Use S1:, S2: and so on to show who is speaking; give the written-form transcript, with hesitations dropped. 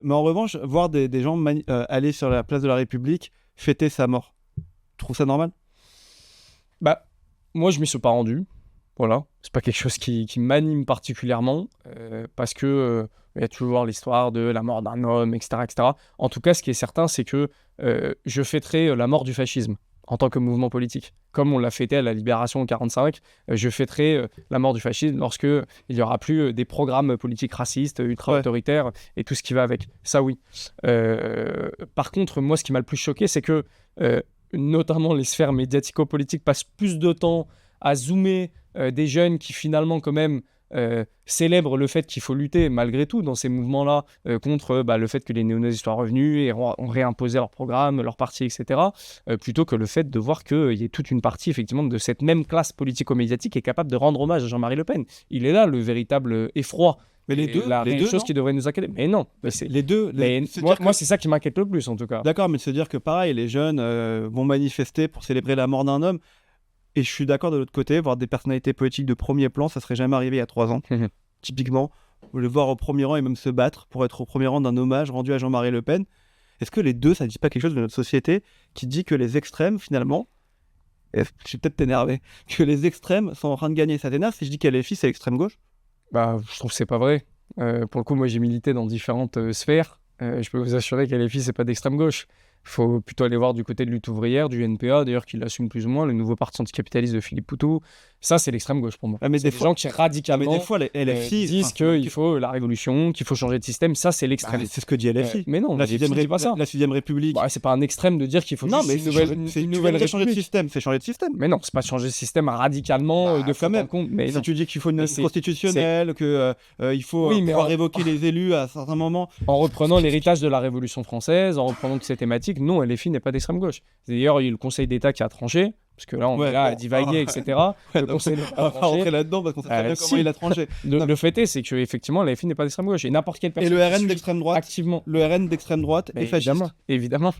S1: Mais en revanche, voir des gens aller sur la place de la République fêter sa mort, tu trouves ça normal?
S2: Bah, moi, je m'y suis pas rendu. Voilà. C'est pas quelque chose qui m'anime particulièrement, parce que il y a toujours l'histoire de la mort d'un homme, etc., etc. En tout cas, ce qui est certain, c'est que je fêterai la mort du fascisme en tant que mouvement politique. Comme on l'a fêté à la Libération en 1945, je fêterai la mort du fascisme lorsque il n'y aura plus des programmes politiques racistes, ultra-autoritaires et tout ce qui va avec. Ça, oui. Par contre, moi, ce qui m'a le plus choqué, c'est que notamment les sphères médiatico-politiques passent plus de temps à zoomer des jeunes qui finalement quand même célèbrent le fait qu'il faut lutter malgré tout dans ces mouvements-là contre le fait que les néo-nazis soient revenus et ont réimposé leur programme, leur parti, etc. Plutôt que le fait de voir qu'il y ait toute une partie effectivement de cette même classe politico-médiatique qui est capable de rendre hommage à Jean-Marie Le Pen. Il est là le véritable effroi.
S1: Mais les deux,
S2: chose qui devrait nous inquiéter. Mais non, mais c'est
S1: les deux.
S2: Moi, c'est ça qui m'inquiète le plus en tout cas.
S1: D'accord, mais de se dire que pareil, les jeunes vont manifester pour célébrer la mort d'un homme. Et je suis d'accord de l'autre côté, voir des personnalités politiques de premier plan, ça serait jamais arrivé il y a 3 ans. Typiquement, le voir au premier rang et même se battre pour être au premier rang d'un hommage rendu à Jean-Marie Le Pen. Est-ce que les deux, ça ne dit pas quelque chose de notre société qui dit que les extrêmes, finalement, et je vais peut-être t'énerver, que les extrêmes sont en train de gagner? Ça t'énerve si je dis qu'elle est fille, c'est l'extrême gauche?
S2: Je trouve que c'est pas vrai. Pour le coup, moi j'ai milité dans différentes sphères. Je peux vous assurer qu'à LFI, c'est pas d'extrême gauche. Il faut plutôt aller voir du côté de lutte ouvrière, du NPA, d'ailleurs, qui l'assume plus ou moins, le nouveau parti anticapitaliste de Philippe Poutou. Ça, c'est l'extrême gauche pour moi.
S1: Mais
S2: c'est des gens qui radicalement
S1: des fois, les LFI
S2: disent qu'il faut la révolution, qu'il faut changer de système. Ça, c'est l'extrême.
S1: C'est ce que dit LFI.
S2: Mais non,
S1: la 6ème République.
S2: C'est pas un extrême de dire qu'il faut
S1: non, mais c'est une nouvelle changer de système. C'est changer de système.
S2: Mais non, c'est pas changer de système radicalement de
S1: quand même.
S2: Compte. Mais
S1: si tu dis qu'il faut une constitutionnelle, qu'il faut pouvoir révoquer les élus à certains moments.
S2: En reprenant l'héritage de la Révolution française, en reprenant toutes ces thématiques, non, LFI n'est pas d'extrême gauche. D'ailleurs, il y a le Conseil d'État qui a tranché, parce que là, on est là à divaguer, etc.
S1: Le Conseil d'État a tranché. On va rentrer là-dedans parce qu'on sait très bien comment il a tranché.
S2: Le fait est, c'est qu'effectivement, LFI n'est pas d'extrême gauche. Et n'importe quelle personne.
S1: Et le RN d'extrême droite
S2: activement.
S1: Le RN d'extrême droite est fasciste.
S2: Évidemment.